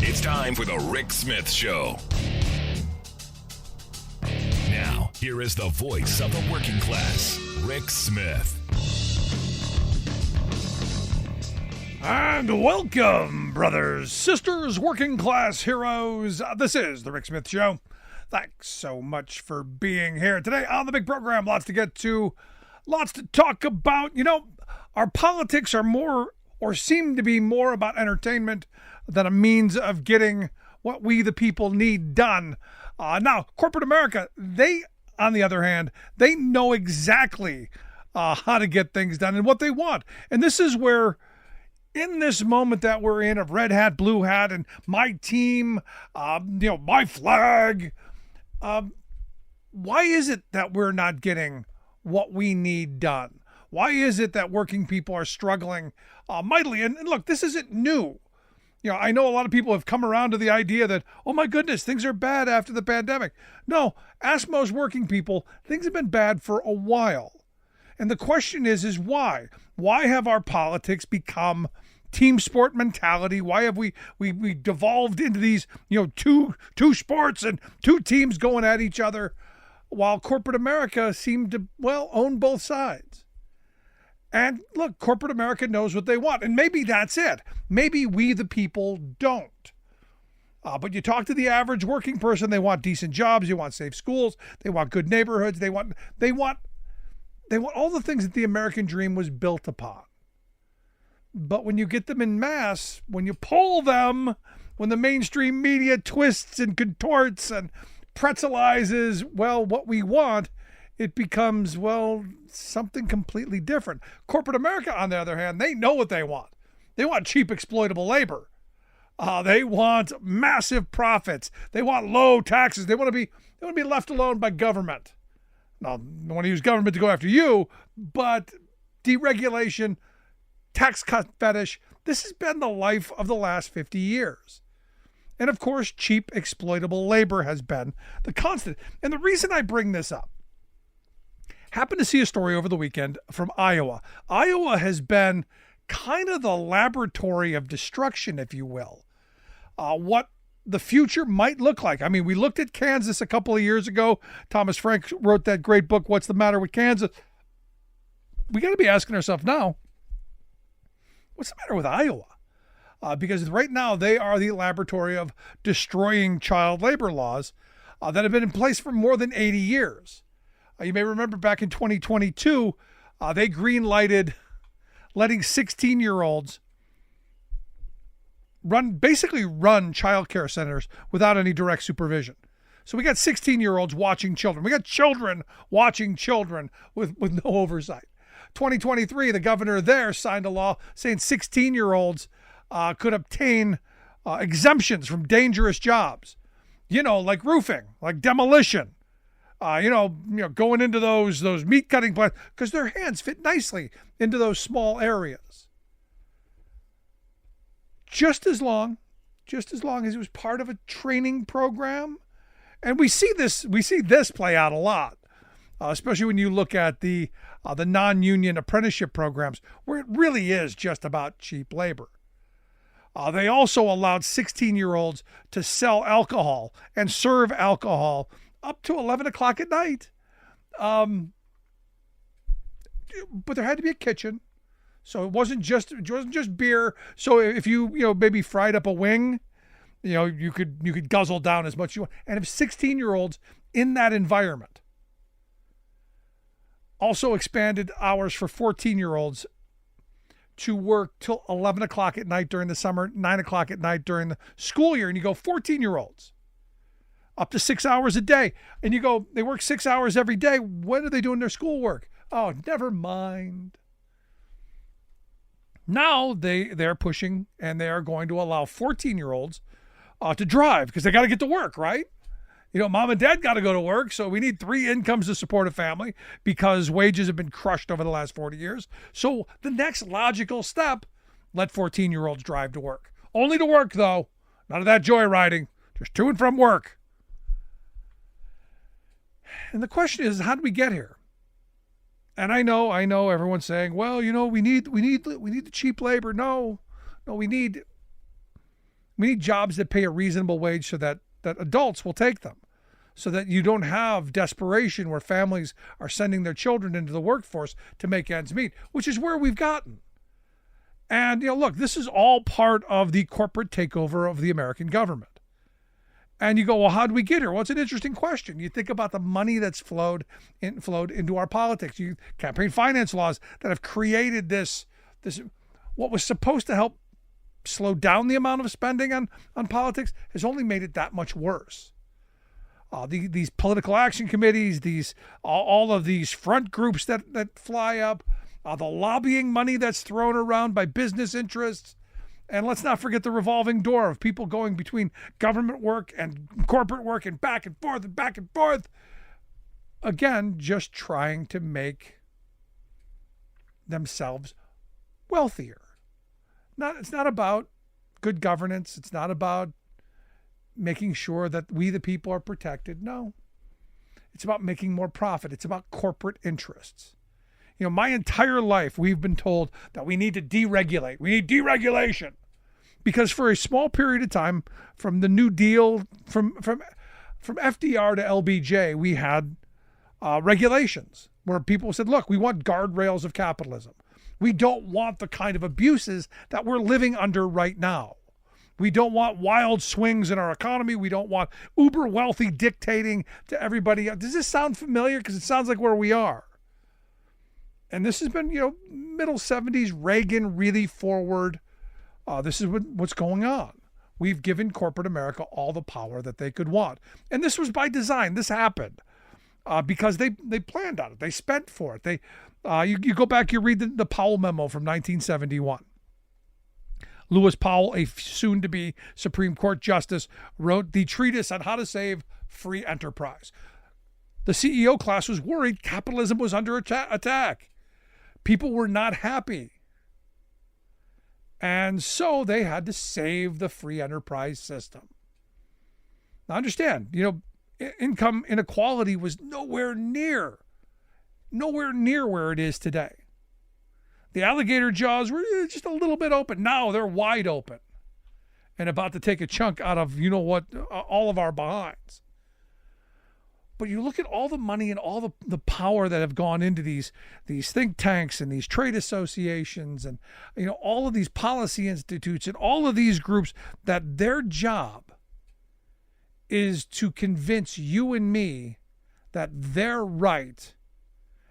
It's time for the Rick Smith Show. Now, here is the voice of the working class, Rick Smith. And welcome, brothers, sisters, working class heroes. This is the Rick Smith Show. Thanks so much for being here today on the big program. Lots to get to, lots to talk about. You know, our politics are more, or seem to be more, about entertainment than a means of getting what we, the people, need done. Now, corporate America, they, on the other hand, they know exactly how to get things done and what they want. And this is where, in this moment that we're in of red hat, blue hat, and my team, my flag, why is it that we're not getting what we need done? Why is it that working people are struggling mightily? And look, this isn't new. You know, I know a lot of people have come around to the idea that, oh my goodness, things are bad after the pandemic. No, ask most working people, things have been bad for a while. And the question is why? Why have our politics become team sport mentality? Why have we devolved into these, two sports and two teams going at each other, while corporate America seemed to, own both sides? And look, corporate America knows what they want. And maybe that's it. Maybe we, the people, don't. But you talk to the average working person, they want decent jobs, they want safe schools, they want good neighborhoods, they want all the things that the American dream was built upon. But when you get them in mass, when you poll them, when the mainstream media twists and contorts and pretzelizes, what we want, it becomes, something completely different. Corporate America, on the other hand, they know what they want. They want cheap, exploitable labor. They want massive profits. They want low taxes. They want to be left alone by government. Now, I don't want to use government to go after you, but deregulation, tax cut fetish, this has been the life of the last 50 years. And of course, cheap, exploitable labor has been the constant. And the reason I bring this up, happened to see a story over the weekend from Iowa. Iowa has been kind of the laboratory of destruction, if you will. What the future might look like. I mean, we looked at Kansas a couple of years ago. Thomas Frank wrote that great book, What's the Matter with Kansas? We got to be asking ourselves now, what's the matter with Iowa? Because right now they are the laboratory of destroying child labor laws that have been in place for more than 80 years. You may remember back in 2022, they green-lighted letting 16-year-olds run child care centers without any direct supervision. So we got 16-year-olds watching children. We got children watching children with no oversight. 2023, the governor there signed a law saying 16-year-olds could obtain exemptions from dangerous jobs, like roofing, like demolition, going into those meat cutting plants, because their hands fit nicely into those small areas. Just as long as it was part of a training program. And we see this play out a lot, especially when you look at the non-union apprenticeship programs, where it really is just about cheap labor. They also allowed 16-year-olds to sell alcohol and serve alcohol up to 11 o'clock at night. But there had to be a kitchen. So it wasn't just beer. So if you maybe fried up a wing, you could guzzle down as much as you want. And if 16-year-olds in that environment, also expanded hours for 14-year-olds to work till 11 o'clock at night during the summer, 9 o'clock at night during the school year. And you go 14-year-olds up to 6 hours a day. And you go, they work 6 hours every day. When are they doing their schoolwork? Oh, never mind. Now they're pushing, and they are going to allow 14-year-olds to drive, because they got to get to work, right? Mom and dad got to go to work, so we need 3 incomes to support a family because wages have been crushed over the last 40 years. So the next logical step, let 14-year-olds drive to work. Only to work, though. None of that joyriding. Just to and from work. And the question is, how did we get here? And I know everyone's saying, we need the cheap labor. No, we need We need jobs that pay a reasonable wage so that adults will take them, so that you don't have desperation where families are sending their children into the workforce to make ends meet, which is where we've gotten. And, look, this is all part of the corporate takeover of the American government. And you go, well, how did we get here? Well, it's an interesting question. You think about the money that's flowed into our politics. Campaign finance laws that have created this what was supposed to help slow down the amount of spending on politics has only made it that much worse. These political action committees, all of these front groups that fly up, the lobbying money that's thrown around by business interests, and let's not forget the revolving door of people going between government work and corporate work and back and forth and back and forth. Again, just trying to make themselves wealthier. It's not about good governance. It's not about making sure that we, the people, are protected. No. It's about making more profit. It's about corporate interests. My entire life, we've been told that we need to deregulate. We need deregulation. Because for a small period of time, from the New Deal, from FDR to LBJ, we had regulations where people said, look, we want guardrails of capitalism. We don't want the kind of abuses that we're living under right now. We don't want wild swings in our economy. We don't want uber wealthy dictating to everybody. Does this sound familiar? Because it sounds like where we are. And this has been, middle 70s, Reagan really forward. This is what's going on. We've given corporate America all the power that they could want. And this was by design. This happened because they planned on it. They spent for it. You go back, you read the Powell memo from 1971. Lewis Powell, a soon-to-be Supreme Court justice, wrote the treatise on how to save free enterprise. The CEO class was worried capitalism was under attack. People were not happy. And so they had to save the free enterprise system. Now understand, income inequality was nowhere near where it is today. The alligator jaws were just a little bit open. Now they're wide open and about to take a chunk out of, all of our behinds. But you look at all the money and all the power that have gone into these think tanks and these trade associations and, all of these policy institutes and all of these groups that their job is to convince you and me that they're right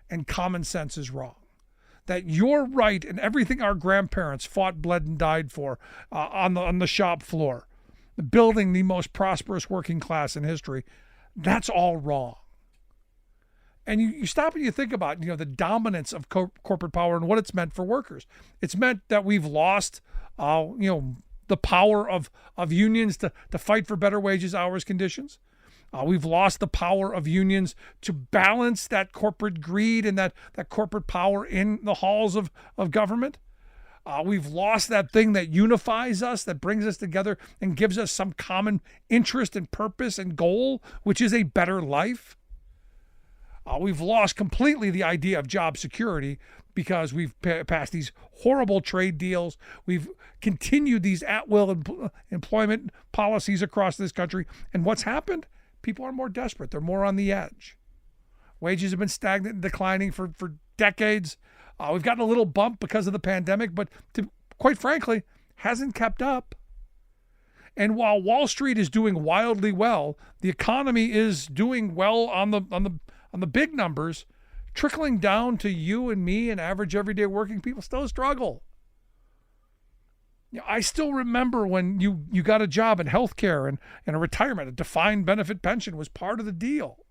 and common sense is wrong. That you're right and everything our grandparents fought, bled, and died for on the shop floor, building the most prosperous working class in history, that's all wrong. And you stop and you think about, the dominance of corporate power and what it's meant for workers. It's meant that we've lost, the power of unions to fight for better wages, hours, conditions. We've lost the power of unions to balance that corporate greed and that corporate power in the halls of government. We've lost that thing that unifies us, that brings us together and gives us some common interest and purpose and goal, which is a better life. We've lost completely the idea of job security because we've passed these horrible trade deals. We've continued these at-will employment policies across this country. And what's happened? People are more desperate. They're more on the edge. Wages have been stagnant and declining for decades. We've gotten a little bump because of the pandemic, but quite frankly, hasn't kept up. And while Wall Street is doing wildly well, the economy is doing well on the big numbers. Trickling down to you and me and average everyday working people still struggle. I still remember when you got a job in healthcare and a retirement, a defined benefit pension was part of the deal.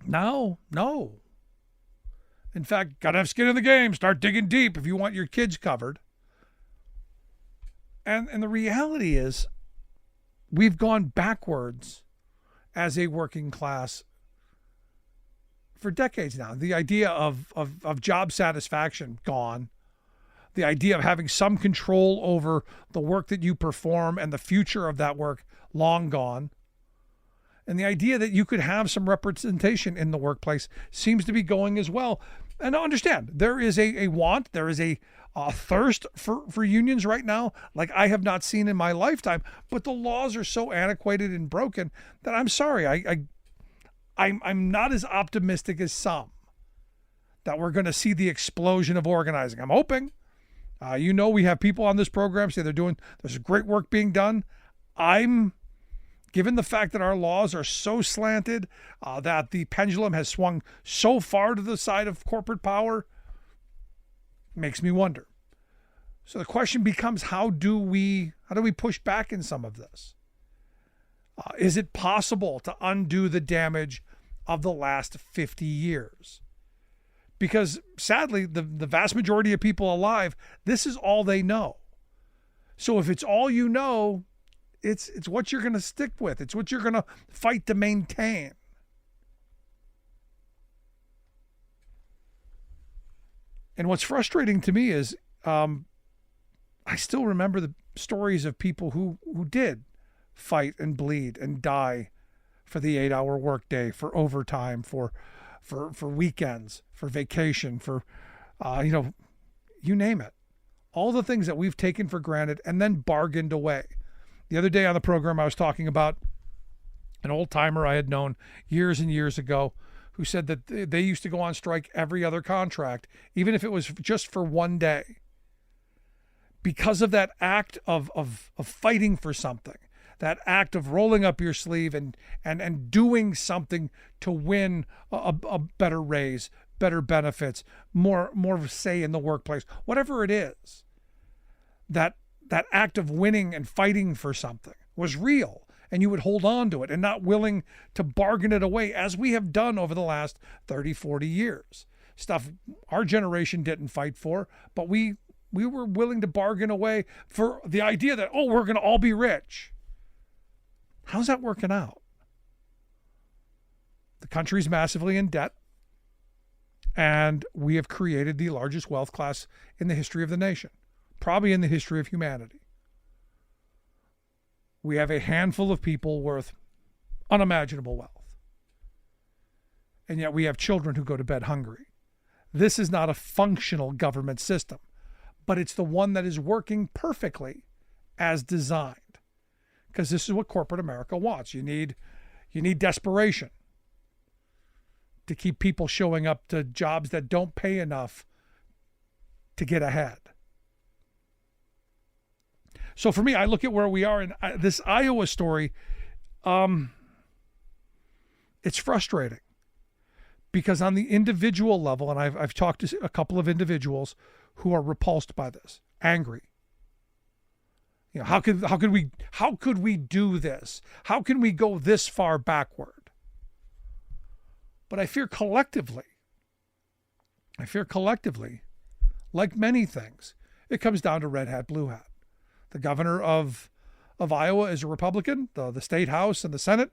Now, no. In fact, got to have skin in the game. Start digging deep if you want your kids covered. And the reality is we've gone backwards as a working class for decades now. The idea of job satisfaction, gone. The idea of having some control over the work that you perform and the future of that work, long gone. And the idea that you could have some representation in the workplace seems to be going as well. And understand, there is a want, there is a thirst for unions right now like I have not seen in my lifetime. But the laws are so antiquated and broken that I'm sorry, I'm not as optimistic as some that we're going to see the explosion of organizing. I'm hoping. We have people on this program say there's great work being done. Given the fact that our laws are so slanted, that the pendulum has swung so far to the side of corporate power, makes me wonder. So the question becomes, how do we push back in some of this? Is it possible to undo the damage of the last 50 years? Because sadly, the vast majority of people alive, this is all they know. So if it's all you know, it's what you're going to stick with. It's what you're going to fight to maintain. And what's frustrating to me is I still remember the stories of people who did fight and bleed and die for the 8-hour workday, for overtime, for weekends, for vacation, for, you name it. All the things that we've taken for granted and then bargained away. The other day on the program, I was talking about an old timer I had known years and years ago who said that they used to go on strike every other contract, even if it was just for one day. Because of that act of fighting for something, that act of rolling up your sleeve and doing something to win a better raise, better benefits, more say in the workplace, whatever it is, that act of winning and fighting for something was real, and you would hold on to it and not willing to bargain it away, as we have done over the last 30, 40 years. Stuff our generation didn't fight for, but we were willing to bargain away for the idea that, we're going to all be rich. How's that working out? The country's massively in debt, and we have created the largest wealth class in the history of the nation, probably in the history of humanity. We have a handful of people worth unimaginable wealth, and yet we have children who go to bed hungry. This is not a functional government system, but it's the one that is working perfectly as designed. Because this is what corporate America wants. You need desperation to keep people showing up to jobs that don't pay enough to get ahead. So for me, I look at where we are in this Iowa story. It's frustrating because on the individual level, and I've talked to a couple of individuals who are repulsed by this, angry. How could we do this? How can we go this far backward? But I fear collectively, like many things, it comes down to red hat, blue hat. The governor of Iowa is a Republican. The state house and the Senate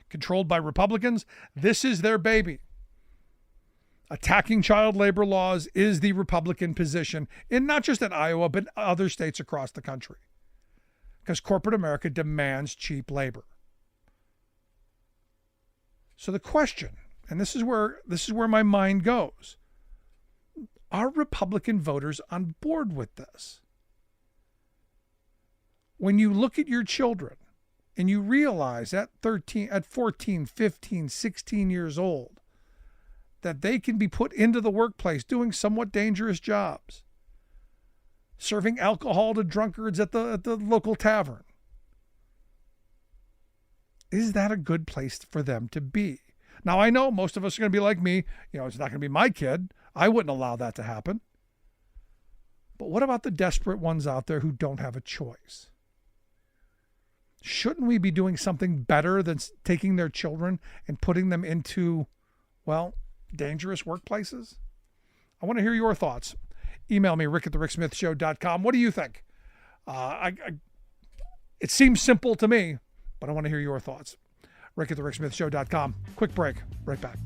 controlled by Republicans. This is their baby. Attacking child labor laws is the Republican position, in not just in Iowa, but other states across the country. Because corporate America demands cheap labor. So the question, and this is where my mind goes, are Republican voters on board with this? When you look at your children and you realize at 14, 15, 16 years old, that they can be put into the workplace doing somewhat dangerous jobs, serving alcohol to drunkards at the local tavern. Is that a good place for them to be? Now, I know most of us are going to be like me. It's not going to be my kid. I wouldn't allow that to happen. But what about the desperate ones out there who don't have a choice? Shouldn't we be doing something better than taking their children and putting them into, dangerous workplaces? I want to hear your thoughts. Email me, rick@thericksmithshow.com. What do you think? It seems simple to me, but I want to hear your thoughts. rick@thericksmithshow.com. Quick break. Right back.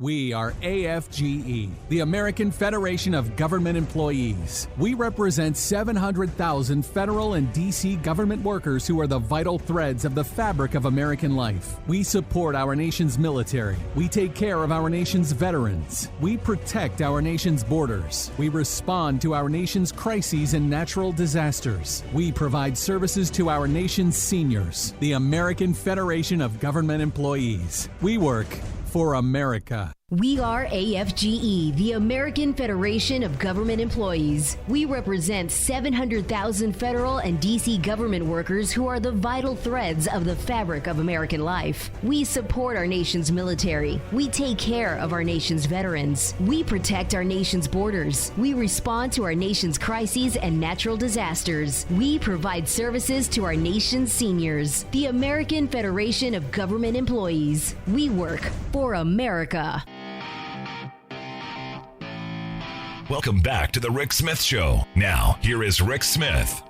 We are AFGE, the American Federation of Government Employees. We represent 700,000 federal and D.C. government workers who are the vital threads of the fabric of American life. We support our nation's military. We take care of our nation's veterans. We protect our nation's borders. We respond to our nation's crises and natural disasters. We provide services to our nation's seniors. The American Federation of Government Employees. We work for America. We are AFGE, the American Federation of Government Employees. We represent 700,000 federal and D.C. government workers who are the vital threads of the fabric of American life. We support our nation's military. We take care of our nation's veterans. We protect our nation's borders. We respond to our nation's crises and natural disasters. We provide services to our nation's seniors. The American Federation of Government Employees. We work for America. Welcome back to the Rick Smith Show. Now, here is Rick Smith.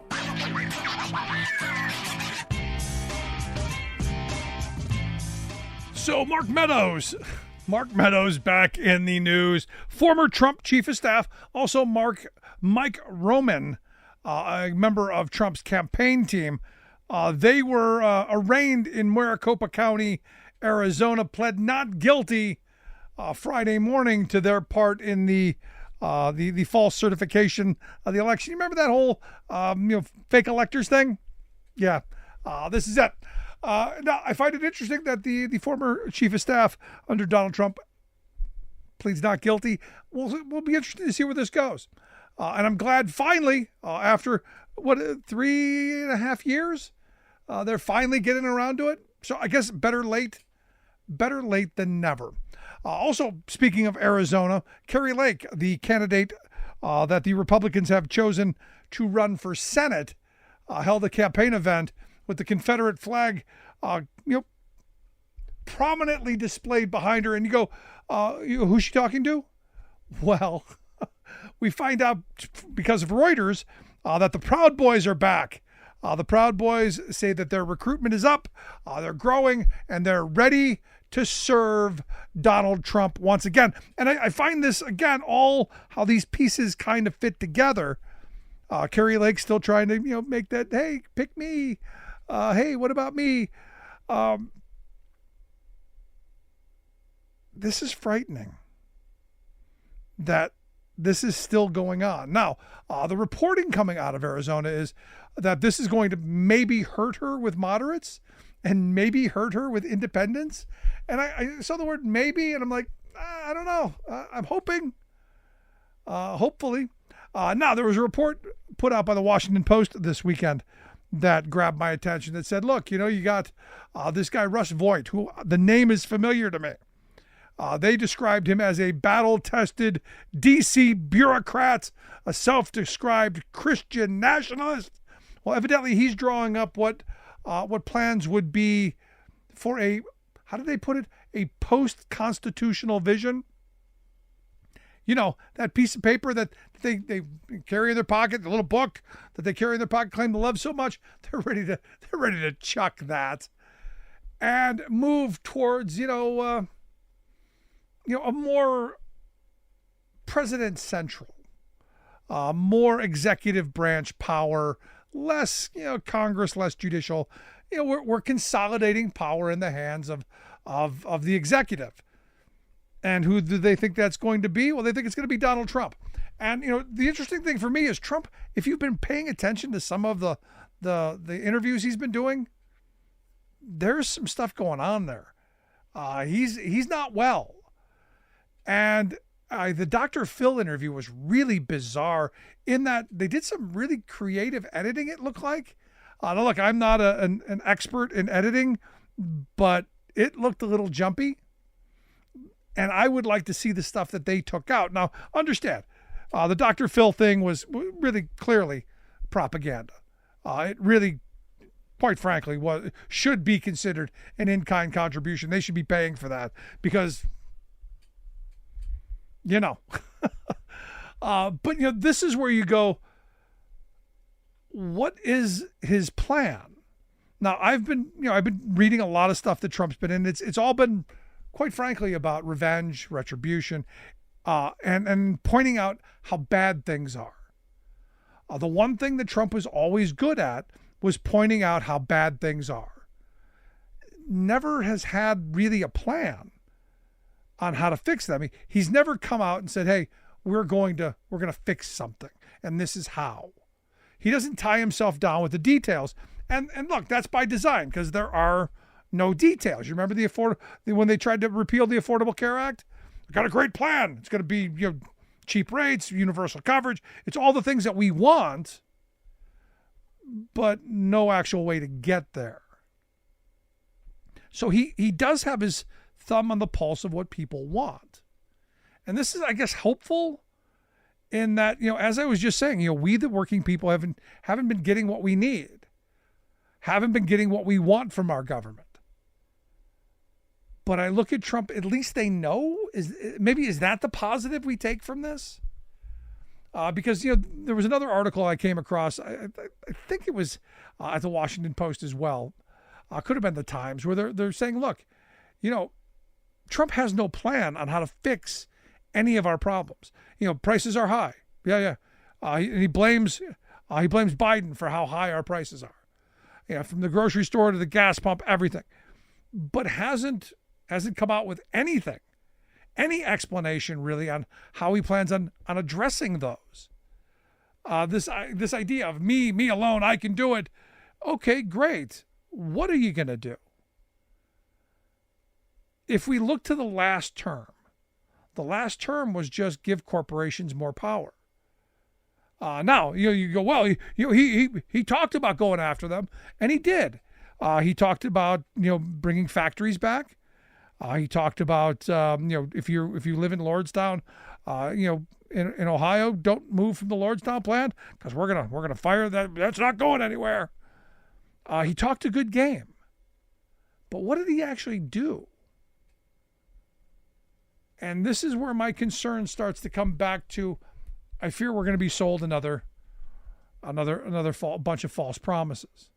So Mark Meadows back in the news. Former Trump chief of staff, also Mike Roman, a member of Trump's campaign team. They were arraigned in Maricopa County, Arizona, pled not guilty Friday morning to their part in the false certification of the election. You remember that whole fake electors thing? Yeah, this is it. Now, I find it interesting that the former chief of staff under Donald Trump pleads not guilty. We'll be interested to see where this goes. And I'm glad finally, after 3.5 years, they're finally getting around to it. So I guess better late than never. Also, speaking of Arizona, Kari Lake, the candidate that the Republicans have chosen to run for Senate, held a campaign event with the Confederate flag, prominently displayed behind her. And you go, who's she talking to? Well, we find out because of Reuters that the Proud Boys are back. The Proud Boys say that their recruitment is up, they're growing, and they're ready to serve Donald Trump once again. And I find this, again, all how these pieces kind of fit together. Kari Lake still trying to, make that, hey, pick me. Hey, what about me? This is frightening that this is still going on. Now, the reporting coming out of Arizona is that this is going to maybe hurt her with moderates and maybe hurt her with independents. And I saw the word maybe, and I'm like, I don't know. I'm hoping, hopefully. Now, there was a report put out by the Washington Post this weekend that grabbed my attention that said, look, you got this guy, Russ Voigt, who the name is familiar to me. They described him as a battle-tested D.C. bureaucrat, a self-described Christian nationalist. Well, evidently he's drawing up what plans would be for a, how did they put it, a post-constitutional vision. That piece of paper that they carry in their pocket, the little book that they carry in their pocket, claim to love so much, they're ready to chuck that and move towards, a more president central, more executive branch power, less, Congress, less judicial. We're consolidating power in the hands of the executive. And who do they think that's going to be? Well, they think it's going to be Donald Trump. And, the interesting thing for me is Trump, if you've been paying attention to some of the interviews he's been doing, there's some stuff going on there. He's not well. And the Dr. Phil interview was really bizarre in that they did some really creative editing, it looked like. Now, look, I'm not an expert in editing, but it looked a little jumpy. And I would like to see the stuff that they took out. Now, understand, the Dr. Phil thing was really clearly propaganda. It really, quite frankly, should be considered an in-kind contribution. They should be paying for that because, but this is where you go, what is his plan? Now, I've been reading a lot of stuff that Trump's been in. It's all been quite frankly, about revenge, retribution, and pointing out how bad things are. The one thing that Trump was always good at was pointing out how bad things are. Never has had really a plan on how to fix them. He's never come out and said, "Hey, we're going to fix something, and this is how." He doesn't tie himself down with the details. And look, that's by design, because there are no details. You remember when they tried to repeal the Affordable Care Act? I got a great plan. It's going to be cheap rates, universal coverage. It's all the things that we want, but no actual way to get there. So he does have his thumb on the pulse of what people want. And this is, I guess, hopeful in that, as I was just saying, we the working people haven't been getting what we need, haven't been getting what we want from our government. But I look at Trump, at least they know. Is that the positive we take from this? Because, there was another article I came across, I think it was at the Washington Post as well, could have been the Times, where they're saying, look, Trump has no plan on how to fix any of our problems. Prices are high. Yeah. He blames Biden for how high our prices are. From the grocery store to the gas pump, everything. But hasn't come out with anything, any explanation really on how he plans on addressing those. This idea of me alone, I can do it. Okay, great. What are you going to do? If we look to the last term was just give corporations more power. Now you go, well, he talked about going after them, and he did. He talked about bringing factories back. He talked about if you live in Lordstown, in Ohio, don't move from the Lordstown plant because we're gonna fire that. That's not going anywhere. He talked a good game, but what did he actually do? And this is where my concern starts to come back to. I fear we're going to be sold another bunch of false promises.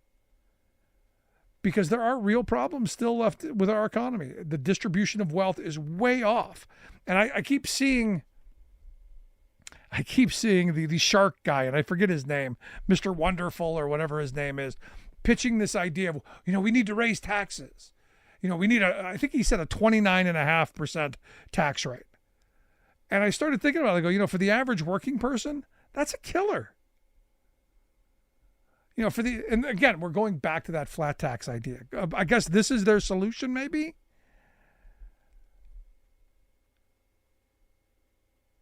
Because there are real problems still left with our economy. The distribution of wealth is way off. And I keep seeing the shark guy, and I forget his name, Mr. Wonderful or whatever his name is, pitching this idea of, we need to raise taxes. We need I think he said a 29.5% tax rate. And I started thinking about it. I go, for the average working person, that's a killer. And again, we're going back to that flat tax idea. I guess this is their solution, maybe.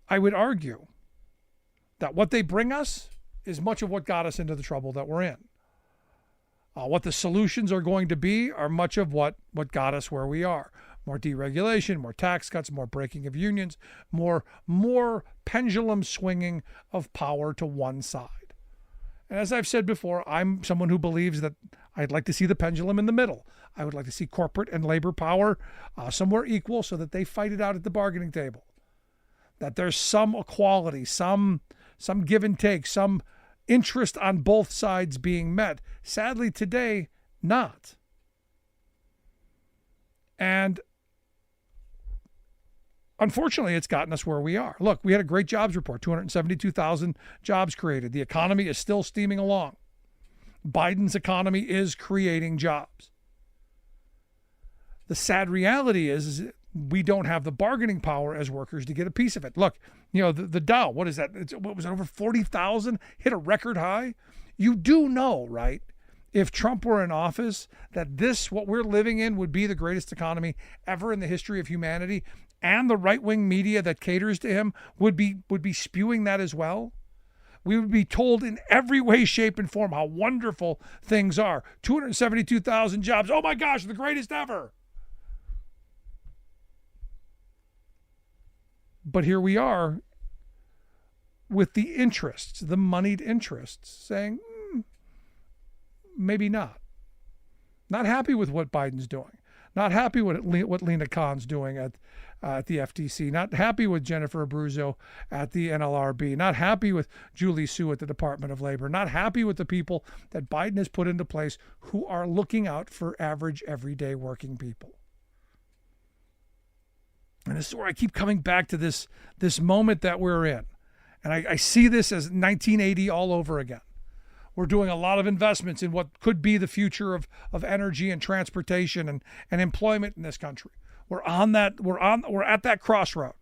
I would argue that what they bring us is much of what got us into the trouble that we're in. What the solutions are going to be are much of what got us where we are. More deregulation, more tax cuts, more breaking of unions, more pendulum swinging of power to one side. And as I've said before, I'm someone who believes that I'd like to see the pendulum in the middle. I would like to see corporate and labor power somewhere equal so that they fight it out at the bargaining table. That there's some equality, some give and take, some interest on both sides being met. Sadly, today, not. And unfortunately, it's gotten us where we are. Look, we had a great jobs report, 272,000 jobs created. The economy is still steaming along. Biden's economy is creating jobs. The sad reality is we don't have the bargaining power as workers to get a piece of it. Look, the Dow, what is that? What was it, over 40,000? Hit a record high? You do know, right? If Trump were in office, that what we're living in would be the greatest economy ever in the history of humanity. And the right-wing media that caters to him would be spewing that as well. We would be told in every way, shape, and form how wonderful things are. 272,000 jobs. Oh my gosh, the greatest ever. But here we are with the interests, the moneyed interests, saying, maybe not. Not happy with what Biden's doing. Not happy with what Lena Khan's doing at the FTC. Not happy with Jennifer Abruzzo at the NLRB. Not happy with Julie Su at the Department of Labor. Not happy with the people that Biden has put into place who are looking out for average, everyday working people. And this is where I keep coming back to this moment that we're in. And I see this as 1980 all over again. We're doing a lot of investments in what could be the future of energy and transportation and employment in this country. We're at that crossroad.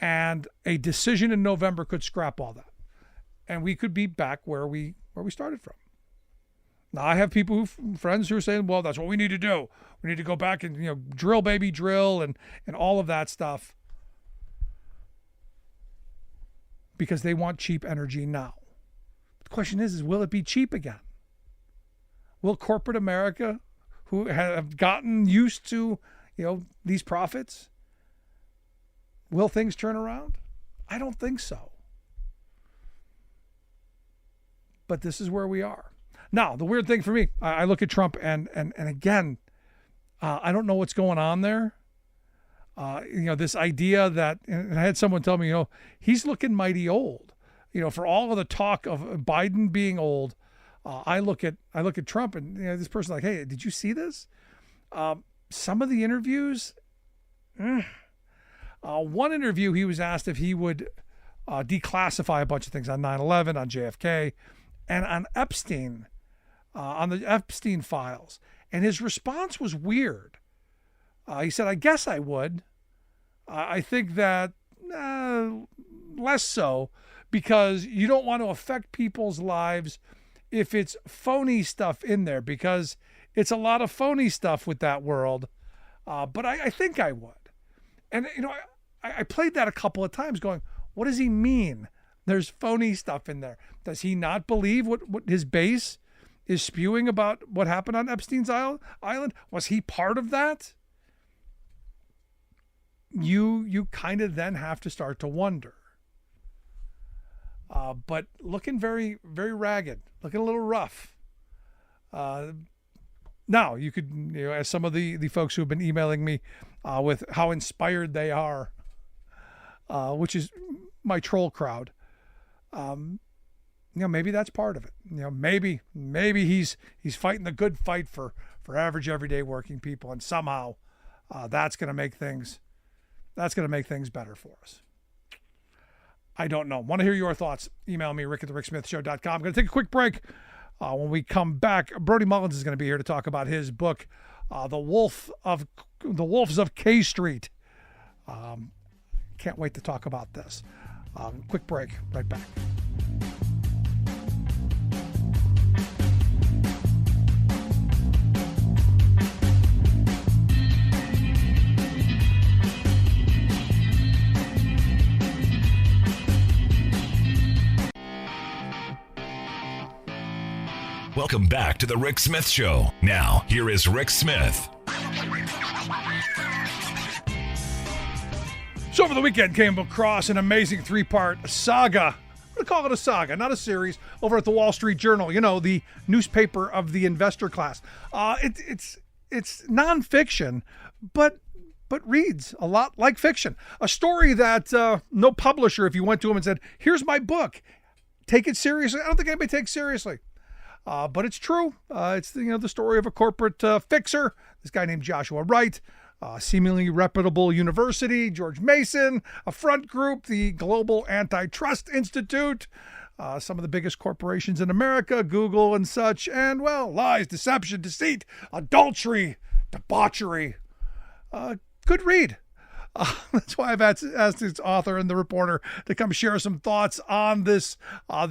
And a decision in November could scrap all that. And we could be back where we started from. Now, I have friends who are saying, well, that's what we need to do. We need to go back and, drill, baby, drill, and all of that stuff. Because they want cheap energy now. The question is will it be cheap again? Will corporate America, who have gotten used to, these profits, will things turn around? I don't think so. But this is where we are. Now, the weird thing for me, I look at Trump and again, I don't know what's going on there. This idea that, and I had someone tell me, he's looking mighty old. For all of the talk of Biden being old, I look at Trump and this person's like, hey, did you see this? Some of the interviews, one interview he was asked if he would declassify a bunch of things on 9/11, on JFK, and on Epstein, on the Epstein files. And his response was weird. He said, I guess I would. I think that less so, because you don't want to affect people's lives if it's phony stuff in there, because it's a lot of phony stuff with that world. But I think I would. And, I played that a couple of times going, what does he mean? There's phony stuff in there. Does he not believe what his base is spewing about what happened on Epstein's Island? Was he part of that? You kind of then have to start to wonder. But looking very, very ragged, looking a little rough. Now, you could, as some of the folks who have been emailing me with how inspired they are, which is my troll crowd, maybe that's part of it. Maybe he's fighting the good fight for average, everyday working people, and somehow that's going to make things better for us. I don't know. Want to hear your thoughts? Email me, rick@thericksmithshow.com. I'm going to take a quick break. When we come back, Brody Mullins is going to be here to talk about his book, The Wolves of K Street. Can't wait to talk about this. Quick break. Right back. Welcome back to the Rick Smith Show. Now, here is Rick Smith. So over the weekend came across an amazing 3-part saga. I'm going to call it a saga, not a series, over at the Wall Street Journal, the newspaper of the investor class. It's nonfiction, but reads a lot like fiction. A story that no publisher, if you went to him and said, here's my book, take it seriously. I don't think anybody takes seriously. But it's true. It's the story of a corporate fixer, this guy named Joshua Wright, seemingly reputable university, George Mason, a front group, the Global Antitrust Institute, some of the biggest corporations in America, Google and such, and, lies, deception, deceit, adultery, debauchery. Good read. That's why I've asked its author and the reporter to come share some thoughts on this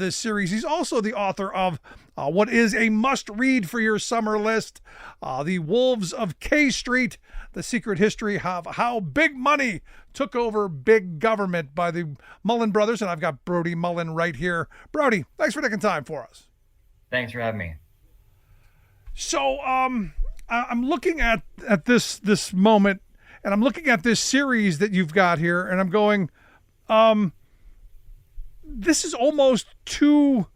series. He's also the author of what is a must-read for your summer list, The Wolves of K Street, The Secret History of How Big Money Took Over Big Government by the Mullen Brothers. And I've got Brody Mullen right here. Brody, thanks for taking time for us. Thanks for having me. So I'm looking at this moment, and I'm looking at this series that you've got here, and I'm going, this is almost too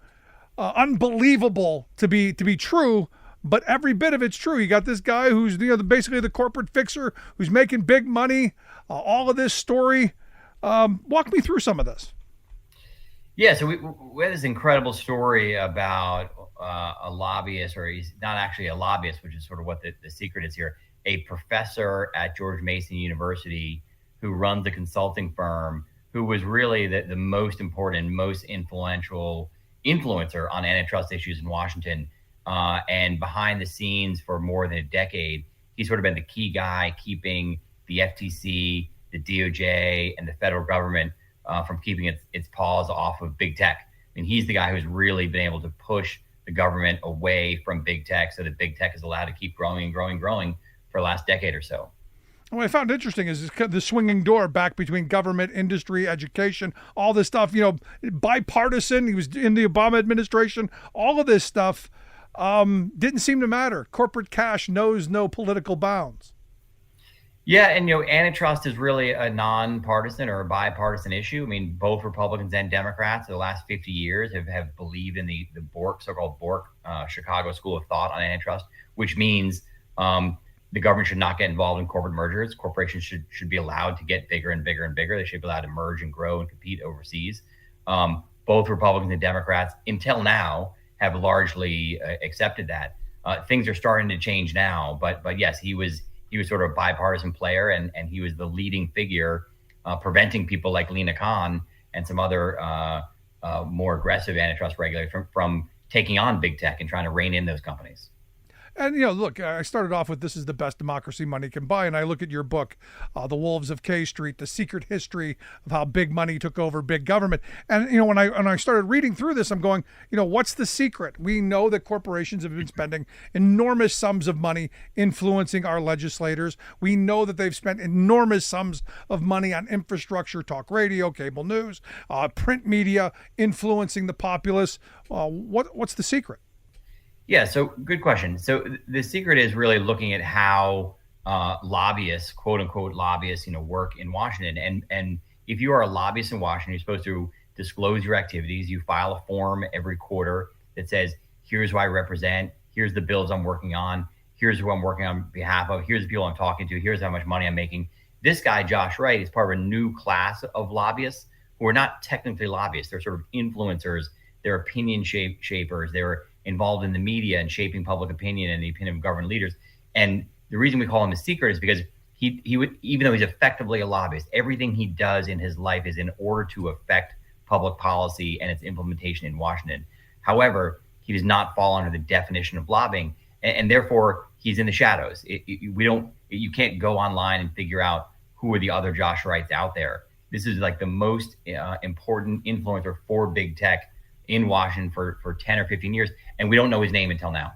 unbelievable to be true, but every bit of it's true. You got this guy who's basically the corporate fixer who's making big money. All of this story. Walk me through some of this. Yeah, so we had this incredible story about a lobbyist, or he's not actually a lobbyist, which is sort of what the secret is here. a professor at George Mason University who runs a consulting firm, who was really the most important, most influencer on antitrust issues in Washington. And behind the scenes for more than a decade, he's sort of been the key guy keeping the FTC, the DOJ, and the federal government from keeping its paws off of big tech. I mean, he's the guy who's really been able to push the government away from big tech so that big tech is allowed to keep growing and growing and growing for the last decade or so. What I found interesting is the swinging door back between government, industry, education, all this stuff, bipartisan. He was in the Obama administration. All of this stuff didn't seem to matter. Corporate cash knows no political bounds. Yeah, and antitrust is really a nonpartisan or a bipartisan issue. I mean, both Republicans and Democrats for the last 50 years have believed in the Bork, so-called Bork, Chicago School of Thought on antitrust, which means the government should not get involved in corporate mergers. Corporations should be allowed to get bigger and bigger and bigger. They should be allowed to merge and grow and compete overseas. Both Republicans and Democrats, until now, have largely accepted that. Things are starting to change now, but yes, he was sort of a bipartisan player, and he was the leading figure preventing people like Lina Khan and some other more aggressive antitrust regulators from taking on big tech and trying to rein in those companies. And, look, I started off with this is the best democracy money can buy. And I look at your book, The Wolves of K Street, The Secret History of How Big Money Took Over Big Government. And, when I started reading through this, I'm going, what's the secret? We know that corporations have been spending enormous sums of money influencing our legislators. We know that they've spent enormous sums of money on infrastructure, talk radio, cable news, print media, influencing the populace. What's the secret? Yeah, so good question. So the secret is really looking at how lobbyists, quote unquote lobbyists, work in Washington. And if you are a lobbyist in Washington, you're supposed to disclose your activities. You file a form every quarter that says, here's who I represent, here's the bills I'm working on, here's who I'm working on behalf of, here's the people I'm talking to, here's how much money I'm making. This guy, Josh Wright, is part of a new class of lobbyists who are not technically lobbyists. They're sort of influencers. They're opinion shapers. They're involved in the media and shaping public opinion and the opinion of government leaders. And the reason we call him a secret is because he would, even though he's effectively a lobbyist, everything he does in his life is in order to affect public policy and its implementation in Washington. However, he does not fall under the definition of lobbying, and therefore he's in the shadows. You can't go online and figure out who are the other Josh Wrights out there. This is like the most important influencer for big tech in Washington for 10 or 15 years, and we don't know his name until now.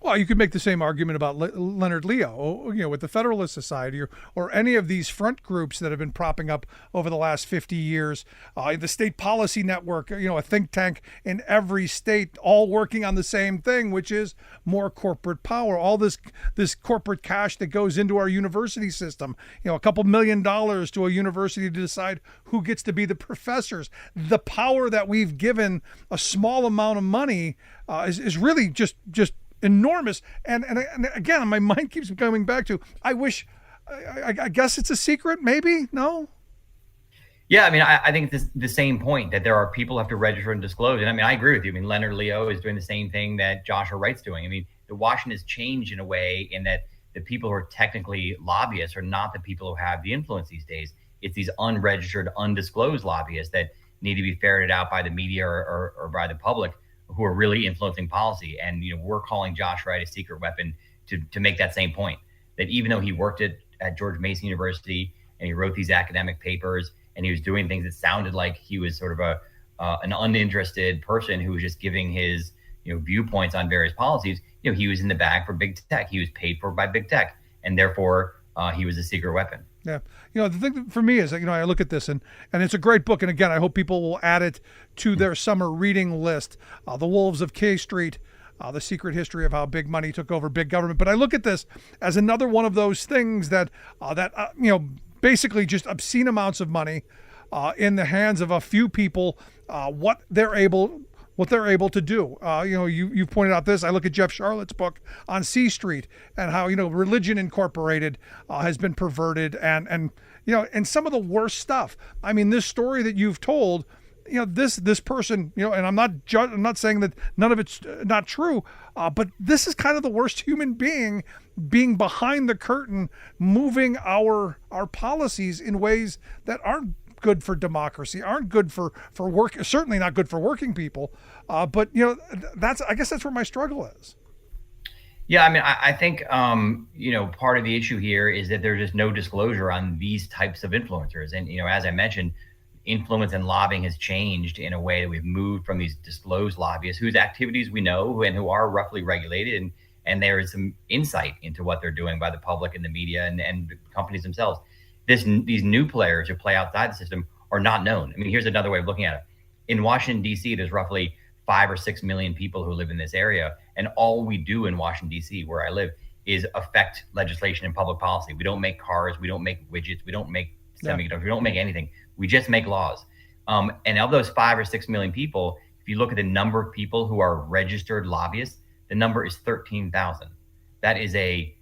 Well, you could make the same argument about Leonard Leo, with the Federalist Society or any of these front groups that have been propping up over the last 50 years. The State Policy Network, a think tank in every state, all working on the same thing, which is more corporate power. All this corporate cash that goes into our university system, a couple $1 million to a university to decide who gets to be the professors. The power that we've given a small amount of money is really just enormous. And again, my mind keeps coming back to, I guess it's a secret, maybe? No? Yeah, I mean, I think it's the same point that there are people who have to register and disclose. And I mean, I agree with you. I mean, Leonard Leo is doing the same thing that Joshua Wright's doing. I mean, the Washington has changed in a way in that the people who are technically lobbyists are not the people who have the influence these days. It's these unregistered, undisclosed lobbyists that need to be ferreted out by the media or by the public, who are really influencing policy. And, we're calling Josh Wright a secret weapon to make that same point, that even though he worked at George Mason University and he wrote these academic papers and he was doing things that sounded like he was sort of an uninterested person who was just giving his, viewpoints on various policies, he was in the bag for big tech. He was paid for by big tech, and therefore he was a secret weapon. Yeah. The thing for me is, I look at this and it's a great book. And again, I hope people will add it to their summer reading list. The Wolves of K Street, The Secret History of How Big Money Took Over Big Government. But I look at this as another one of those things that basically just obscene amounts of money in the hands of a few people, what they're able to do. You've pointed out this. I look at Jeff Charlotte's book on C Street and how, Religion Incorporated has been perverted and some of the worst stuff. I mean, this story that you've told this person, and I'm not saying that none of it's not true, but this is kind of the worst human being behind the curtain, moving our policies in ways that aren't good for democracy, aren't good for work, certainly not good for working people. But I guess that's where my struggle is. Yeah, I mean, I think part of the issue here is that there's just no disclosure on these types of influencers, and as I mentioned, influence and lobbying has changed in a way that we've moved from these disclosed lobbyists whose activities we know and who are roughly regulated, and there is some insight into what they're doing by the public and the media and the companies themselves. These new players who play outside the system are not known. I mean, here's another way of looking at it. In Washington, D.C., there's roughly 5 or 6 million people who live in this area, and all we do in Washington, D.C., where I live, is affect legislation and public policy. We don't make cars, we don't make widgets, we don't make semiconductors, we don't make anything. We just make laws. And of those 5 or 6 million people, if you look at the number of people who are registered lobbyists, the number is 13,000. That is a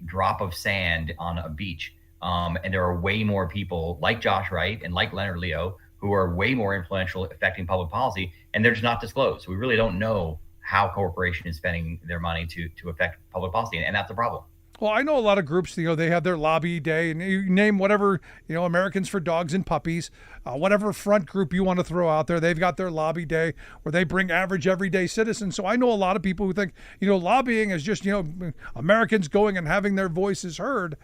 drop of sand on a beach. And there are way more people like Josh Wright and like Leonard Leo who are way more influential affecting public policy, and they're just not disclosed. So we really don't know how corporation is spending their money to affect public policy, and that's the problem. Well, I know a lot of groups, they have their lobby day, and you name whatever, Americans for Dogs and Puppies, whatever front group you want to throw out there, they've got their lobby day where they bring average everyday citizens. So I know a lot of people who think, lobbying is just, Americans going and having their voices heard.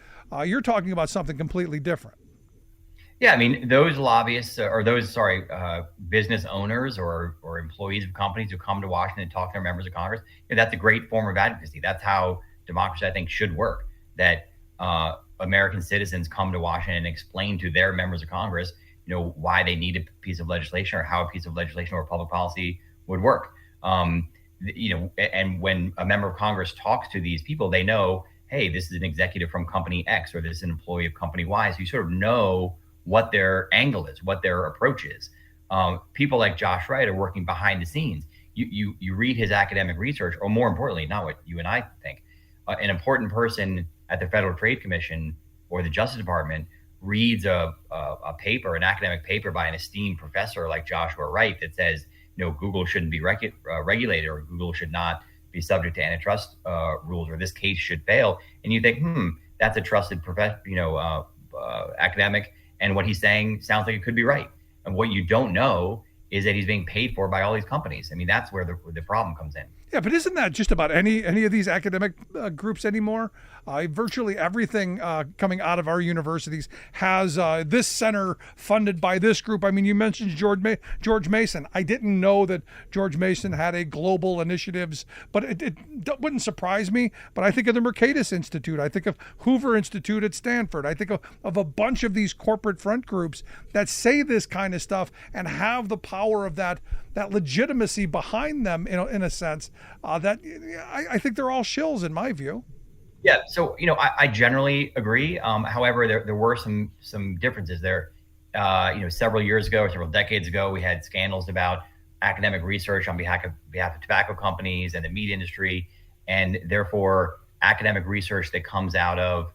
You're talking about something completely different. Yeah, I mean, those lobbyists or those, business owners or employees of companies who come to Washington and talk to their members of Congress, that's a great form of advocacy. That's how democracy, I think, should work, that American citizens come to Washington and explain to their members of Congress, why they need a piece of legislation or how a piece of legislation or public policy would work. And when a member of Congress talks to these people, they know, hey, this is an executive from company X or this is an employee of company Y. So you sort of know what their angle is, what their approach is. People like Josh Wright are working behind the scenes. You read his academic research, or more importantly, not what you and I think, an important person at the Federal Trade Commission or the Justice Department reads a paper, an academic paper by an esteemed professor like Joshua Wright that says, Google shouldn't be regulated, or Google should not be subject to antitrust rules, or this case should fail. And you think, that's a trusted academic, and what he's saying sounds like it could be right. And what you don't know is that he's being paid for by all these companies. I mean, that's where the problem comes in. Yeah, but isn't that just about any of these academic groups anymore? Virtually everything coming out of our universities has this center funded by this group. I mean, you mentioned George Mason. I didn't know that George Mason had a global initiatives, but it wouldn't surprise me. But I think of the Mercatus Institute. I think of Hoover Institute at Stanford. I think of a bunch of these corporate front groups that say this kind of stuff and have the power of that legitimacy behind them, in a sense, that I think they're all shills in my view. Yeah, so I generally agree. However, there were some differences there. Several years ago or several decades ago, we had scandals about academic research on behalf of tobacco companies and the meat industry, and therefore academic research that comes out of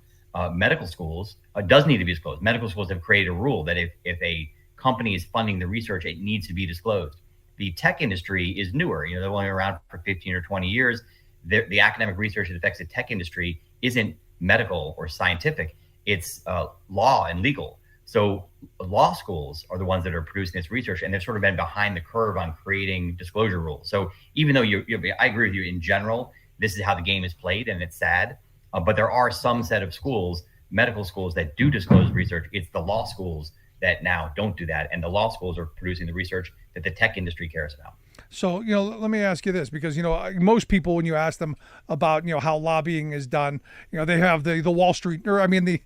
medical schools does need to be disclosed. Medical schools have created a rule that if a company is funding the research, it needs to be disclosed. The tech industry is newer. They're only around for 15 or 20 years. The academic research that affects the tech industry isn't medical or scientific. It's law and legal. So law schools are the ones that are producing this research, and they've sort of been behind the curve on creating disclosure rules. So even though I agree with you in general, this is how the game is played, and it's sad. But there are some set of schools, medical schools, that do disclose research. It's the law schools that now don't do that, and the law schools are producing the research that the tech industry cares about. So, let me ask you this, because, most people, when you ask them about, how lobbying is done, they have the Wall Street, the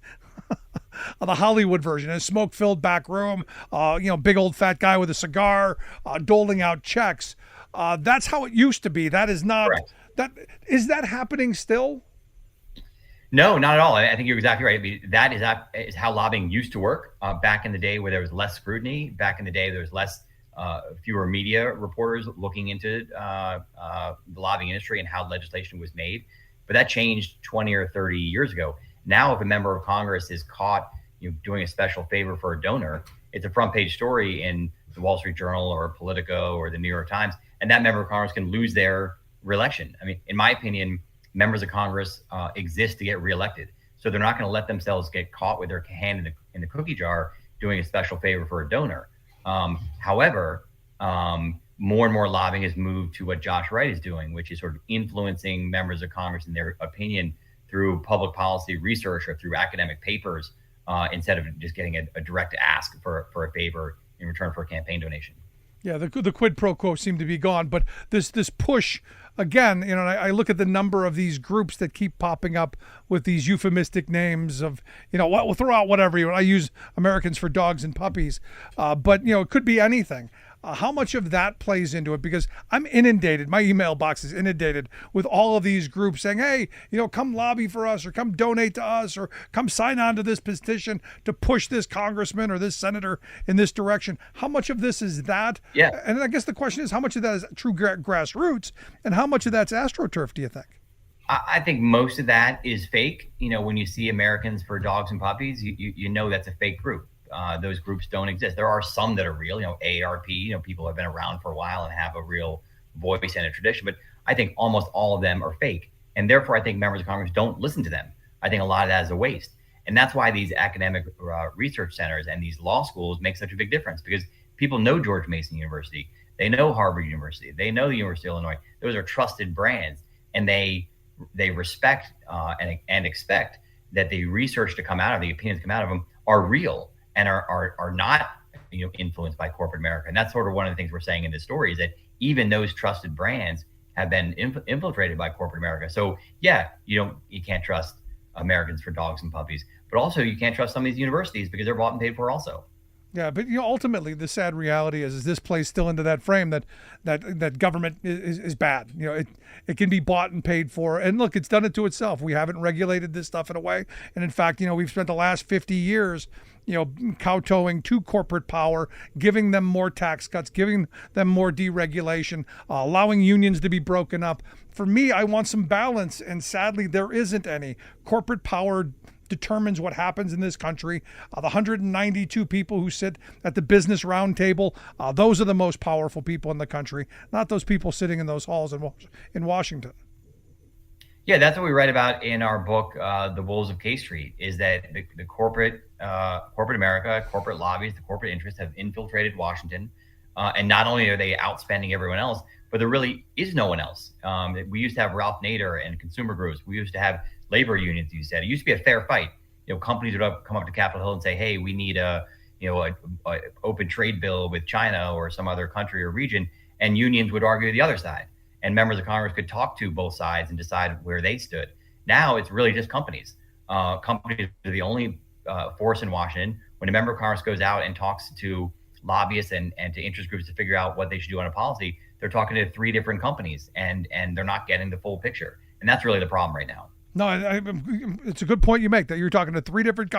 the Hollywood version, a smoke-filled back room, big old fat guy with a cigar, doling out checks. That's how it used to be. That is not, correct. Is that happening still? No, not at all. I think you're exactly right. I mean, that is how lobbying used to work back in the day, where there was less scrutiny. Back in the day, there was fewer media reporters looking into the lobbying industry and how legislation was made. But that changed 20 or 30 years ago. Now, if a member of Congress is caught doing a special favor for a donor, it's a front page story in the Wall Street Journal or Politico or the New York Times, and that member of Congress can lose their reelection. I mean, in my opinion, members of Congress exist to get reelected. So they're not going to let themselves get caught with their hand in the cookie jar doing a special favor for a donor. However, more and more lobbying has moved to what Josh Wright is doing, which is sort of influencing members of Congress in their opinion through public policy research or through academic papers, instead of just getting a direct ask for a favor in return for a campaign donation. Yeah, the quid pro quo seemed to be gone, but this push again, and I look at the number of these groups that keep popping up with these euphemistic names of, what we'll throw out whatever. I use Americans for Dogs and Puppies, but it could be anything. How much of that plays into it? Because I'm inundated. My email box is inundated with all of these groups saying, hey, come lobby for us, or come donate to us, or come sign on to this petition to push this congressman or this senator in this direction. How much of this is that? Yeah. And I guess the question is, how much of that is true grassroots, and how much of that's AstroTurf, do you think? I think most of that is fake. When you see Americans for Dogs and Puppies, you know that's a fake group. Those groups don't exist. There are some that are real, AARP, people have been around for a while and have a real voice and a tradition, but I think almost all of them are fake. And therefore, I think members of Congress don't listen to them. I think a lot of that is a waste. And that's why these academic research centers and these law schools make such a big difference, because people know George Mason University. They know Harvard University. They know the University of Illinois. Those are trusted brands, and they respect and expect that the research to come out of, the opinions to come out of them are real and are not influenced by corporate America. And that's sort of one of the things we're saying in this story, is that even those trusted brands have been infiltrated by corporate America. So yeah, you can't trust Americans for Dogs and Puppies, but also you can't trust some of these universities because they're bought and paid for also. Yeah, but ultimately the sad reality is this plays still into that frame that government is bad. It can be bought and paid for, and look, it's done it to itself. We haven't regulated this stuff in a way, and in fact, we've spent the last 50 years, kowtowing to corporate power, giving them more tax cuts, giving them more deregulation, allowing unions to be broken up. For me, I want some balance, and sadly, there isn't any. Corporate power determines what happens in this country. The 192 people who sit at the business roundtable, those are the most powerful people in the country, not those people sitting in those halls in Washington. Yeah, that's what we write about in our book, The Wolves of K Street, is that the corporate America, corporate lobbies, the corporate interests have infiltrated Washington. And not only are they outspending everyone else, but there really is no one else. We used to have Ralph Nader and consumer groups. We used to have labor unions, you said. It used to be a fair fight. Companies would come up to Capitol Hill and say, hey, we need a open trade bill with China or some other country or region. And unions would argue the other side. And members of Congress could talk to both sides and decide where they stood. Now it's really just companies. Companies are the only force in Washington. When a member of Congress goes out and talks to lobbyists and to interest groups to figure out what they should do on a policy, they're talking to 3 different companies, and they're not getting the full picture. And that's really the problem right now. No, it's a good point you make, that you're talking to 3 different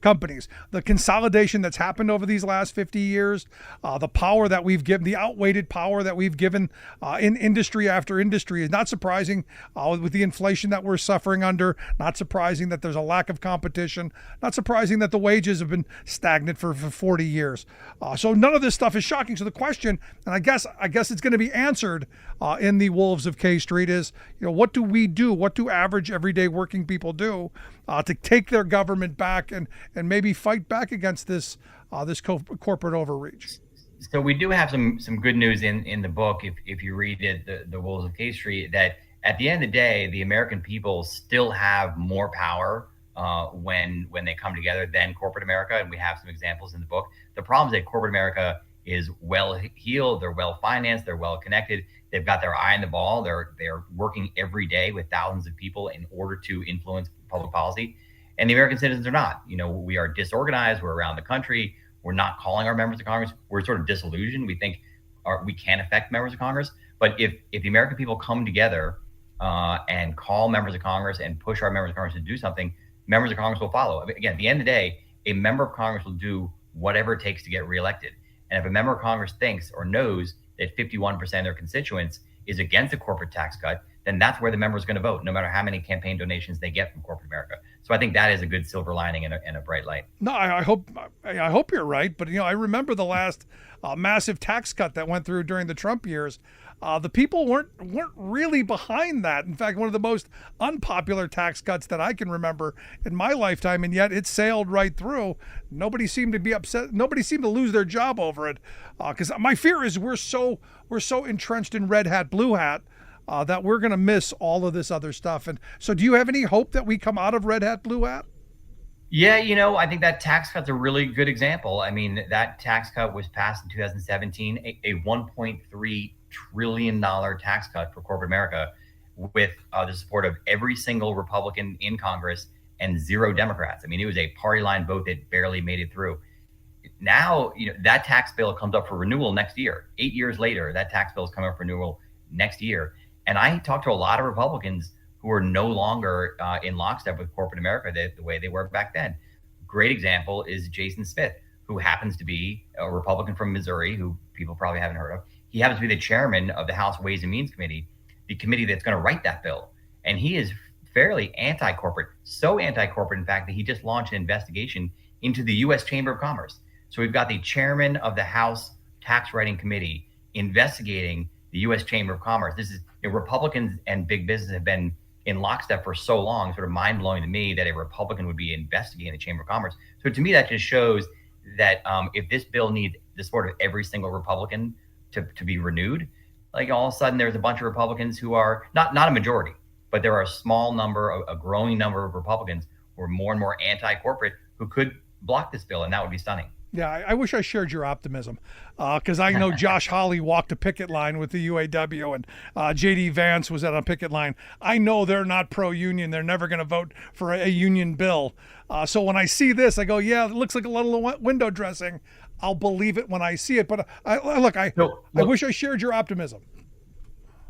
companies. The consolidation that's happened over these last 50 years, the power that we've given, the outweighted power that we've given in industry after industry is not surprising with the inflation that we're suffering under, not surprising that there's a lack of competition, not surprising that the wages have been stagnant for 40 years. So none of this stuff is shocking. So the question, and I guess it's going to be answered in the Wolves of K Street, is, what do we do? What do average everyday working people do to take their government back and maybe fight back against this corporate overreach? So we do have some good news in the book, if you read it, the Wolves of K Street, that at the end of the day, the American people still have more power when they come together than corporate America, and we have some examples in the book. The problem is that corporate America is well-heeled, they're well-financed, they're well-connected, they've got their eye on the ball, they're working every day with thousands of people in order to influence public policy, and the American citizens are not. We are disorganized, we're around the country, we're not calling our members of Congress, we're sort of disillusioned, we think we can't affect members of Congress, but if the American people come together and call members of Congress and push our members of Congress to do something, members of Congress will follow. Again, at the end of the day, a member of Congress will do whatever it takes to get reelected. And if a member of Congress thinks or knows that 51% of their constituents is against a corporate tax cut, then that's where the member is going to vote, no matter how many campaign donations they get from corporate America. So I think that is a good silver lining and a bright light. No, I hope you're right. But, I remember the last massive tax cut that went through during the Trump years. The people weren't really behind that. In fact, one of the most unpopular tax cuts that I can remember in my lifetime, and yet it sailed right through. Nobody seemed to be upset. Nobody seemed to lose their job over it. Because my fear is we're so entrenched in red hat, blue hat, that we're going to miss all of this other stuff. And so do you have any hope that we come out of red hat, blue hat? Yeah, I think that tax cut's a really good example. I mean, that tax cut was passed in 2017, a $1.3 trillion tax cut for corporate America with the support of every single Republican in Congress and 0 Democrats. I mean, it was a party line vote that barely made it through. Now, that tax bill comes up for renewal next year. 8 years later, that tax bill is coming up for renewal next year. And I talked to a lot of Republicans who are no longer in lockstep with corporate America the way they were back then. Great example is Jason Smith, who happens to be a Republican from Missouri, who people probably haven't heard of. He happens to be the chairman of the House Ways and Means Committee, the committee that's going to write that bill. And he is fairly anti-corporate, so anti-corporate, in fact, that he just launched an investigation into the U.S. Chamber of Commerce. So we've got the chairman of the House Tax Writing Committee investigating the U.S. Chamber of Commerce. This is Republicans and big business have been in lockstep for so long, sort of mind-blowing to me that a Republican would be investigating the Chamber of Commerce. So to me, that just shows that if this bill needs the support of every single Republican to be renewed, like all of a sudden there's a bunch of Republicans who are not a majority, but there are a small number, a growing number of Republicans who are more and more anti-corporate who could block this bill, and that would be stunning. Yeah, I wish I shared your optimism, because I know Josh Hawley walked a picket line with the UAW, and J.D. Vance was at a picket line. I know they're not pro-union. They're never going to vote for a union bill. So when I see this, I go, yeah, it looks like a little window dressing. I'll believe it when I see it. But I wish I shared your optimism.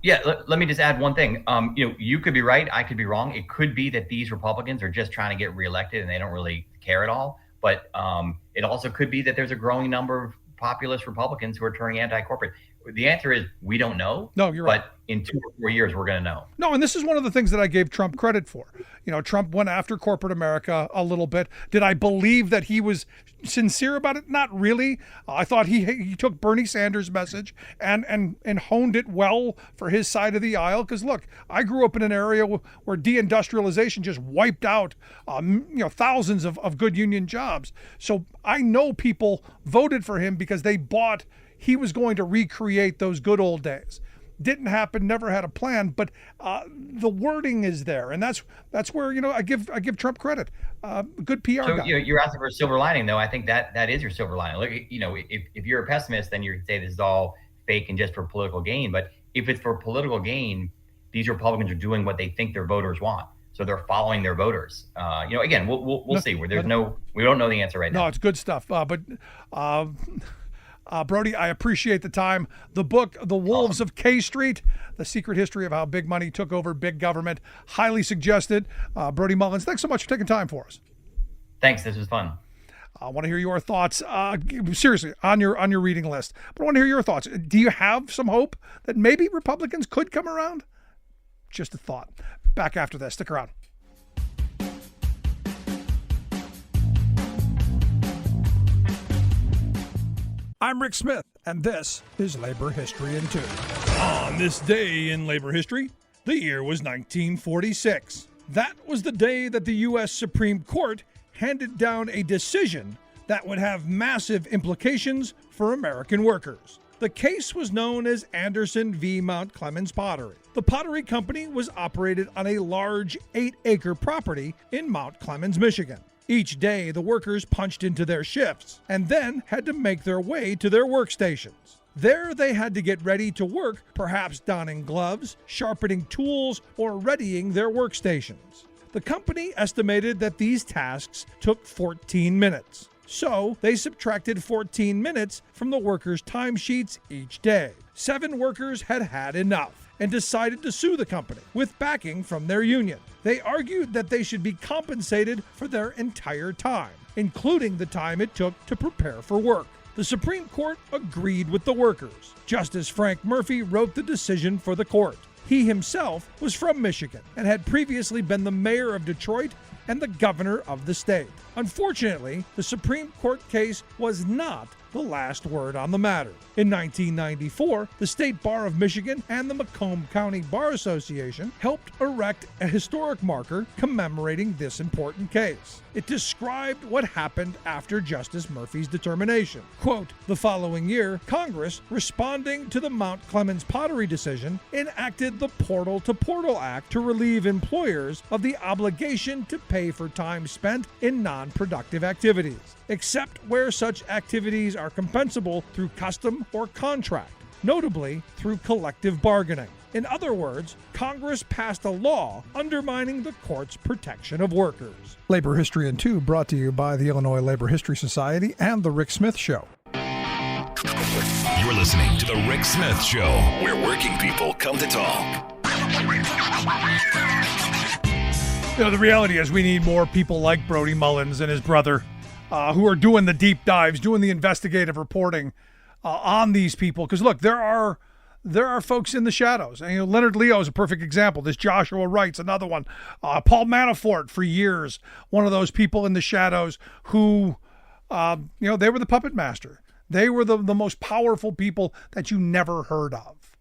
Yeah, let me just add one thing. You could be right. I could be wrong. It could be that these Republicans are just trying to get reelected and they don't really care at all. But it also could be that there's a growing number of populist Republicans who are turning anti-corporate. The answer is we don't know. No, you're right. But in 2 or 4 years, we're going to know. No, and this is one of the things that I gave Trump credit for. Trump went after corporate America a little bit. Did I believe that he was sincere about it? Not really. I thought he took Bernie Sanders' message and honed it well for his side of the aisle. Because look, I grew up in an area where deindustrialization just wiped out thousands of good union jobs. So I know people voted for him because they bought he was going to recreate those good old days. Didn't happen, never had a plan, but the wording is there, and that's where I give Trump credit. Good PR guy. You're asking for a silver lining, though. I think that is your silver lining. Look, if you're a pessimist, then you say this is all fake and just for political gain. But if it's for political gain, these Republicans are doing what they think their voters want. So they're following their voters. Again, we'll see. We don't know the answer right now. No, it's good stuff. Brody, I appreciate the time. The book, The Wolves of K Street, The Secret History of How Big Money Took Over Big Government, highly suggested. Brody Mullins, thanks so much for taking time for us. Thanks. This was fun. I want to hear your thoughts, seriously, on your reading list. But I want to hear your thoughts. Do you have some hope that maybe Republicans could come around? Just a thought. Back after this. Stick around. I'm Rick Smith, and this is Labor History in 2. On this day in labor history, the year was 1946. That was the day that the U.S. Supreme Court handed down a decision that would have massive implications for American workers. The case was known as Anderson v. Mount Clemens Pottery. The pottery company was operated on a large 8-acre property in Mount Clemens, Michigan. Each day, the workers punched into their shifts and then had to make their way to their workstations. There, they had to get ready to work, perhaps donning gloves, sharpening tools, or readying their workstations. The company estimated that these tasks took 14 minutes. So, they subtracted 14 minutes from the workers' timesheets each day. 7 workers had had enough and decided to sue the company with backing from their union. They argued that they should be compensated for their entire time, including the time it took to prepare for work. The Supreme Court agreed with the workers. Justice Frank Murphy wrote the decision for the court. He himself was from Michigan and had previously been the mayor of Detroit and the governor of the state. Unfortunately, the Supreme Court case was not the last word on the matter. In 1994, the State Bar of Michigan and the Macomb County Bar Association helped erect a historic marker commemorating this important case. It described what happened after Justice Murphy's determination. Quote, the following year, Congress, responding to the Mount Clemens Pottery decision, enacted the Portal to Portal Act to relieve employers of the obligation to pay for time spent in non-productive activities, except where such activities are compensable through custom or contract, notably through collective bargaining. In other words, Congress passed a law undermining the court's protection of workers. Labor History in 2 brought to you by the Illinois Labor History Society and The Rick Smith Show. You're listening to The Rick Smith Show, where working people come to talk. The reality is we need more people like Brody Mullins and his brother who are doing the deep dives, doing the investigative reporting on these people. Because, look, there are folks in the shadows. And, Leonard Leo is a perfect example. This Joshua Wright's another one. Paul Manafort, for years, one of those people in the shadows who, they were the puppet master. They were the most powerful people that you never heard of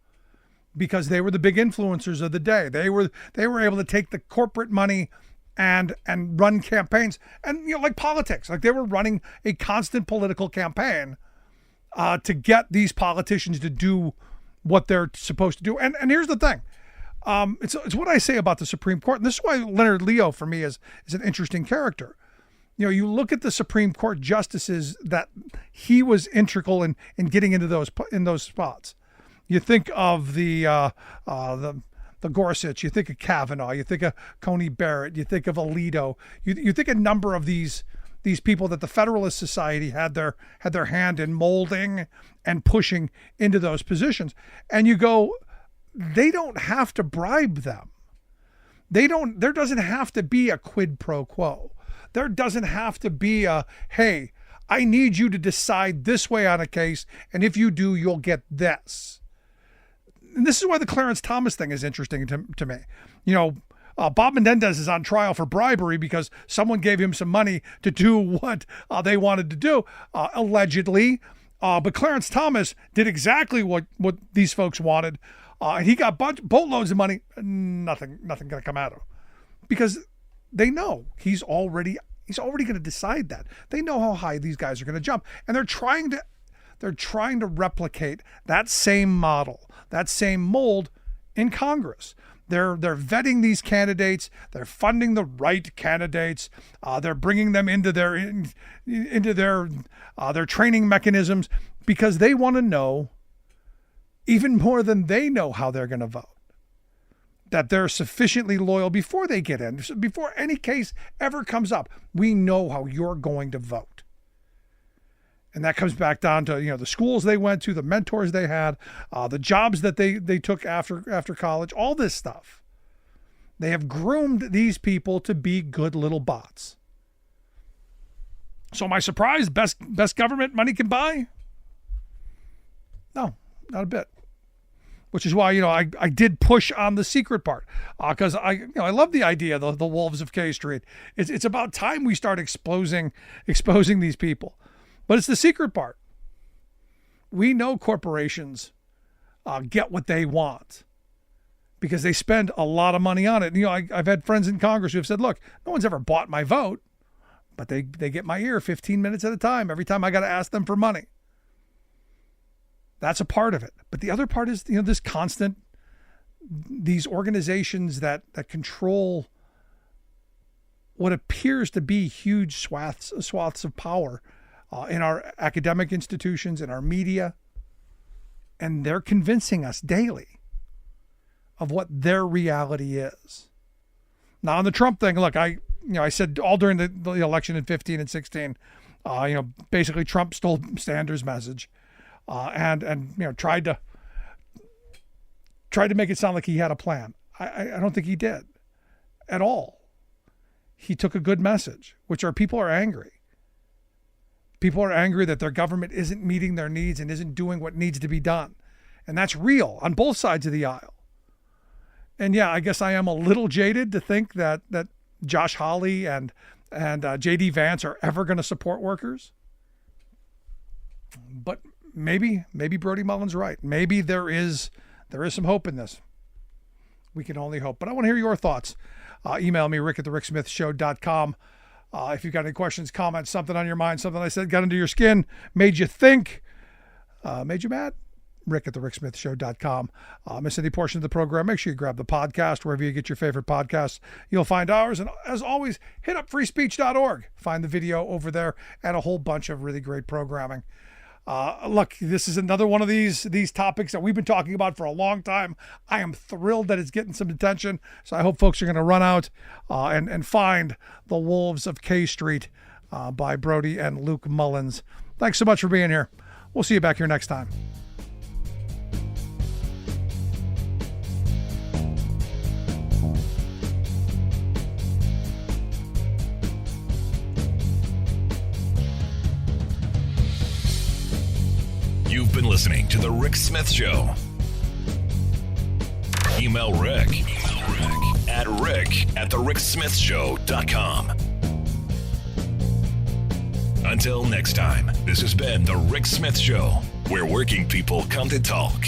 because they were the big influencers of the day. They were able to take the corporate money and run campaigns and, like politics, like they were running a constant political campaign to get these politicians to do what they're supposed to do. And here's the thing. It's what I say about the Supreme Court. And this is why Leonard Leo, for me, is an interesting character. You look at the Supreme Court justices that he was integral in getting into those spots. You think of the Gorsuch, you think of Kavanaugh, you think of Coney Barrett, you think of Alito, you think a number of these people that the Federalist Society had their hand in molding and pushing into those positions. And you go, they don't have to bribe them. There doesn't have to be a quid pro quo. There doesn't have to be a, hey, I need you to decide this way on a case, and if you do, you'll get this. And this is why the Clarence Thomas thing is interesting to me. Bob Menendez is on trial for bribery because someone gave him some money to do what they wanted to do, allegedly. But Clarence Thomas did exactly what these folks wanted. He got boatloads of money. Nothing going to come out of him because they know he's already going to decide that. They know how high these guys are going to jump, and they're trying to replicate that same model, that same mold in Congress. They're vetting these candidates. They're funding the right candidates. They're bringing them into their training mechanisms because they want to know even more than they know how they're going to vote. That they're sufficiently loyal before they get in, before any case ever comes up. We know how you're going to vote. And that comes back down to, the schools they went to, the mentors they had, the jobs that they took after college, all this stuff. They have groomed these people to be good little bots. So am I surprised best government money can buy? No, not a bit. Which is why, I did push on the secret part because I love the idea of the wolves of K Street. It's about time we start exposing these people. But it's the secret part. We know corporations get what they want because they spend a lot of money on it. I've had friends in Congress who have said, look, no one's ever bought my vote, but they get my ear 15 minutes at a time every time I got to ask them for money. That's a part of it. But the other part is, this constant, these organizations that control what appears to be huge swaths of power in our academic institutions, in our media, and they're convincing us daily of what their reality is. Now, on the Trump thing, look, I said all during the election in 15 and 16, basically Trump stole Sanders' message, and tried to make it sound like he had a plan. I don't think he did at all. He took a good message, which people are angry. People are angry that their government isn't meeting their needs and isn't doing what needs to be done. And that's real on both sides of the aisle. And yeah, I guess I am a little jaded to think that Josh Hawley and J.D. Vance are ever going to support workers. But maybe Brody Mullen's right. Maybe there is some hope in this. We can only hope. But I want to hear your thoughts. Email me, rick@thericksmithshow.com. If you've got any questions, comments, something on your mind, something I said got under your skin, made you think, made you mad, rick@thericksmithshow.com. Miss any portion of the program, make sure you grab the podcast wherever you get your favorite podcasts. You'll find ours. And as always, hit up freespeech.org. Find the video over there and a whole bunch of really great programming. Look, this is another one of these topics that we've been talking about for a long time. I am thrilled that it's getting some attention. So I hope folks are going to run out and find The Wolves of K Street by Brody and Luke Mullins. Thanks so much for being here. We'll see you back here next time. You've been listening to The Rick Smith Show. Email Rick at rick@thericksmithshow.com. Until next time, this has been The Rick Smith Show, where working people come to talk.